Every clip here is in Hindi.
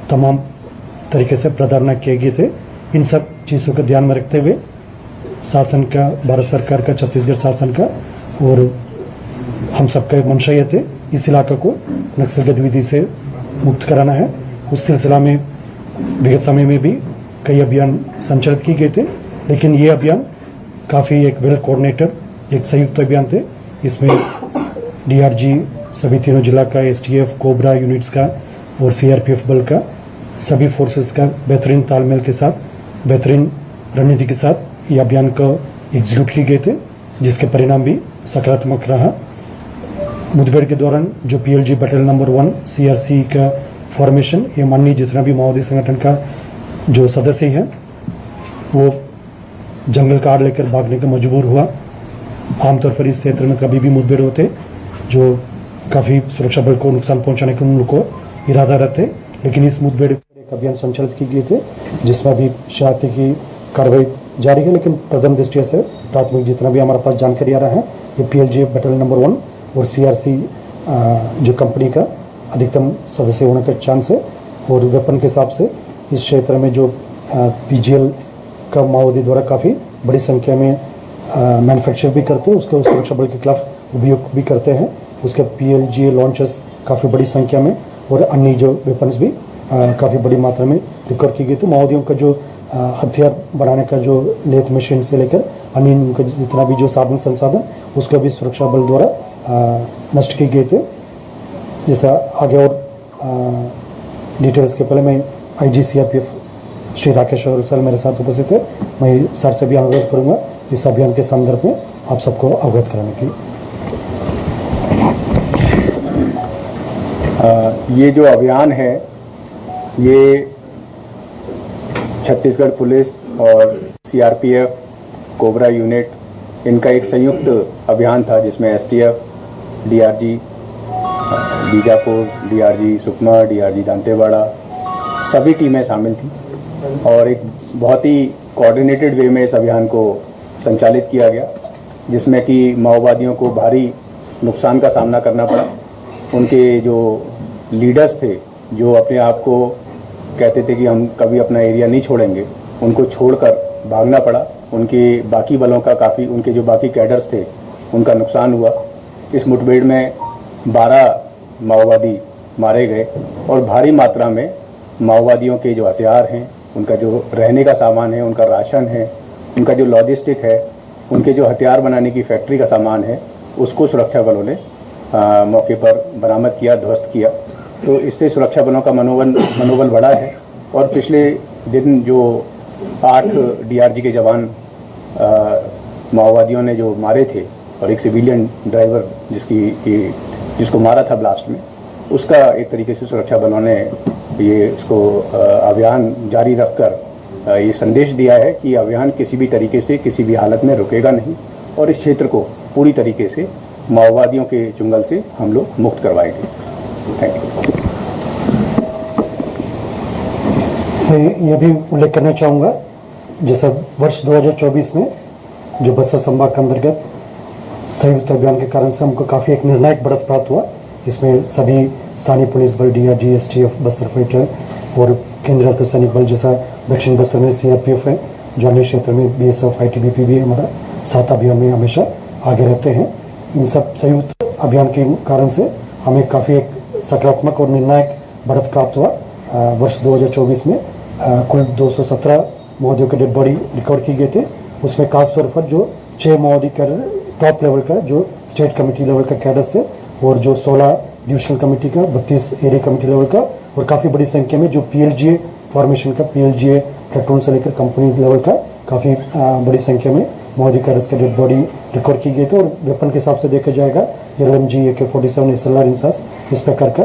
तमाम तरीके से प्रताड़ना किए गए थे। इन सब चीज़ों को ध्यान में रखते हुए शासन का, भारत सरकार का, छत्तीसगढ़ शासन का और हम सबका मंशा ये थे इस इलाके को नक्सल गतिविधि से मुक्त कराना है। उस सिलसिला में विगत समय में भी कई अभियान संचालित किए गए थे, लेकिन ये अभियान काफ़ी एक वेल कोऑर्डिनेटेड, एक संयुक्त अभियान थे। इसमें डीआरजी सभी तीनों जिला का, एसटीएफ, कोबरा यूनिट्स का और सीआरपीएफ बल का, सभी फोर्सेस का बेहतरीन तालमेल के साथ, बेहतरीन रणनीति के साथ ये अभियान को एग्जीक्यूट किए गए थे, जिसके परिणाम भी सकारात्मक रहा। मुठभेड़ के दौरान जो पीएलजी बटालियन नंबर 1 सीआरसी का फॉर्मेशन, ये माननीय जितना भी माओवादी संगठन का जो सदस्य है वो जंगल का आड़ लेकर भागने का मजबूर हुआ। आमतौर पर इस क्षेत्र में कभी भी मुठभेड़ होते जो काफ़ी सुरक्षा बल को नुकसान पहुंचाने के उनको इरादा रहते, लेकिन इस मुठभेड़ एक अभियान संचालित किए गए थे जिसमें अभी शहादती की कार्रवाई जारी है। लेकिन प्रथम दृष्टया से प्राथमिक जितना भी हमारे पास जानकारी आ रहा है, ये पीएलजी बटालियन नंबर 1 और सीआरसी जो कंपनी का अधिकतम सदस्य होने का चांस है। और वेपन के हिसाब से इस क्षेत्र में जो पीजीएल का माओवादी द्वारा काफ़ी बड़ी संख्या में मैन्युफैक्चर भी करते हैं, उसको सुरक्षा बल के खिलाफ उपयोग भी करते हैं। उसके पीएलजी लॉन्चर्स काफ़ी बड़ी संख्या में और अन्य जो वेपन्स भी काफ़ी बड़ी मात्रा में रिकवर की गई। तो माओवादियों का जो हथियार बनाने का जो लेथ मशीन से लेकर अन्य उनका जितना भी जो साधन संसाधन, उसका भी सुरक्षा बल द्वारा नष्ट किए गए थे। जैसा आगे और डिटेल्स के पहले मैं आईजी सीआरपीएफ श्री राकेश और सर मेरे साथ उपस्थित है। मैं सर से भी अनुरोध करूंगा इस अभियान के संदर्भ में आप सबको अवगत कराने के लिए। ये जो अभियान है ये छत्तीसगढ़ पुलिस और सीआरपीएफ, कोबरा यूनिट, इनका एक संयुक्त अभियान था जिसमें STF, DRG Bijapur, DRG Sukma, DRG Dantewada सभी टीमें शामिल थी और एक बहुत ही कोऑर्डिनेटेड वे में इस अभियान को संचालित किया गया, जिसमें कि माओवादियों को भारी नुकसान का सामना करना पड़ा। उनके जो लीडर्स थे जो अपने आप को कहते थे कि हम कभी अपना एरिया नहीं छोड़ेंगे, उनको छोड़कर भागना पड़ा। उनके बाकी बलों का काफ़ी, उनके जो बाकी कैडर्स थे उनका नुकसान हुआ। इस मुठभेड़ में 12 माओवादी मारे गए और भारी मात्रा में माओवादियों के जो हथियार हैं, उनका जो रहने का सामान है, उनका राशन है, उनका जो लॉजिस्टिक है, उनके जो हथियार बनाने की फैक्ट्री का सामान है, उसको सुरक्षा बलों ने मौके पर बरामद किया, ध्वस्त किया। तो इससे सुरक्षा बलों का मनोबल बढ़ा है। और पिछले दिन जो 8 डीआरजी के जवान माओवादियों ने जो मारे थे और एक सिविलियन ड्राइवर जिसको मारा था ब्लास्ट में, उसका एक तरीके से सुरक्षा बलों ने ये इसको अभियान जारी रखकर ये संदेश दिया है कि अभियान किसी भी तरीके से किसी भी हालत में रुकेगा नहीं और इस क्षेत्र को पूरी तरीके से माओवादियों के चुंगल से हम लोग मुक्त करवाएंगे। Thank you. मैं ये भी उल्लेख करना चाहूँगा, जैसा वर्ष 2024 में जो बस्तर संभाग के अंतर्गत संयुक्त अभियान के कारण से हमको काफ़ी एक निर्णायक बढ़त प्राप्त हुआ। इसमें सभी स्थानीय पुलिस बल, डीआरजी, एसटीएफ, बस्तर फाइटर और केंद्रीय अर्धसैनिक बल जैसा दक्षिण बस्तर में सीआरपीएफ है, जो अन्य क्षेत्र में बीएसएफ, आईटीबीपी भी हमारा साथ अभियान में हमेशा आगे रहते हैं। इन सब संयुक्त अभियान के कारण से हमें काफ़ी एक सकारात्मक और निर्णायक बढ़त प्राप्त हुआ। वर्ष 2024 में कुल 217 माओवादियों के डेड बॉडी रिकवर की गए थे। उसमें खासतौर पर जो 6 माओवादी का टॉप लेवल का जो स्टेट कमेटी लेवल का कैडर्स थे और जो 16 डिविजनल कमेटी का, 32 एरिया कमेटी लेवल का और काफ़ी बड़ी संख्या में जो पीएलजीए फॉर्मेशन का, पीएलजीए प्लेटून से लेकर कंपनी लेवल का काफ़ी बड़ी संख्या में माओवादी कैडर्स का डेड बॉडी रिकवर की गई थी। और वेपन के हिसाब से देखा जाएगा LMG, AK-47, SLR इंसास इस प्रकार का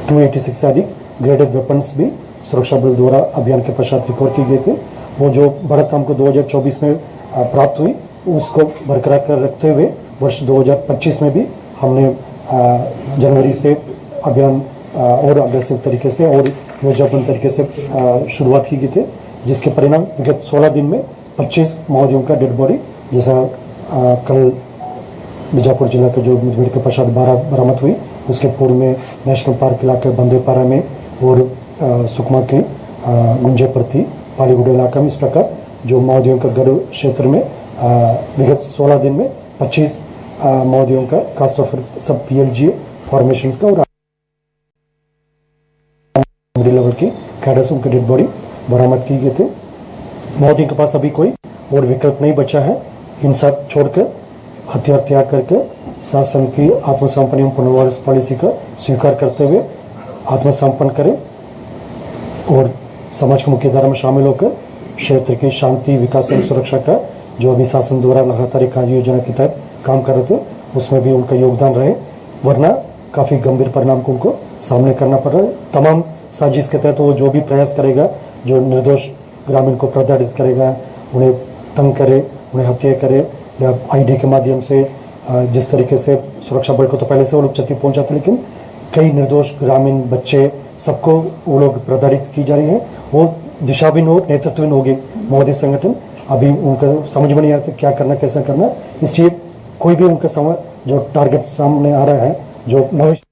286 से अधिक ग्रेडेड वेपन्स भी सुरक्षा बल द्वारा अभियान के पश्चात रिकवर किए गए थे। वो जो बढ़त हमको 2024 में प्राप्त हुई उसको बरकरार कर रखते हुए वर्ष 2025 में भी हमने जनवरी से अभियान और अग्रेसिव तरीके से और योजनाबद्ध तरीके से शुरुआत की गई थी, जिसके परिणाम विगत 16 दिन में 25 माओवादियों का डेड बॉडी, जैसा कल बीजापुर जिला के जो मुठभेड़ के पश्चात 12 बरामद हुई, उसके पूर्व में नेशनल पार्क इलाके बंदेपारा में और सुकमा के गुंजेप्रति पालीगुड़ा इलाका में इस प्रकार जो माओवादियों का गढ़ क्षेत्र में विगत 16 दिन में 25 माओवादियों का कास्ट ऑफ सब PLG फॉर्मेशंस का और लेवल की कैडर्स उनके डेड बॉडी बरामद की गई थे। माओवादियों के पास अभी कोई और विकल्प नहीं बचा है, हिंसा छोड़कर हथियार त्याग करके शासन की आत्मसमर्पण एवं पुनर्वास पॉलिसी का स्वीकार करते हुए आत्मसमर्पण करें और समाज की मुख्य धारा में शामिल होकर क्षेत्र की शांति, विकास एवं सुरक्षा का जो अभी शासन द्वारा लगातार एक कार्य योजना के तहत काम कर रहे थे उसमें भी उनका योगदान रहे, वरना काफ़ी गंभीर परिणाम को उनको सामने करना पड़ रहा है। तमाम साजिश के तहत वो जो भी प्रयास करेगा, जो निर्दोष ग्रामीण को प्रताड़ित करेगा, उन्हें तंग करे, उन्हें हत्या करे या ID के माध्यम से जिस तरीके से सुरक्षा बल को तो पहले से वो लोग क्षति पहुंचाते, लेकिन कई निर्दोष ग्रामीण बच्चे सबको वो लोग प्रताड़ित की जा रही है। वो दिशाहीन हो, नेतृत्वहीन हो गए माओवादी संगठन। अभी उनका समझ में नहीं आता क्या करना, कैसा करना, इसलिए कोई भी उनका जो टारगेट सामने आ रहा है, जो भविष्य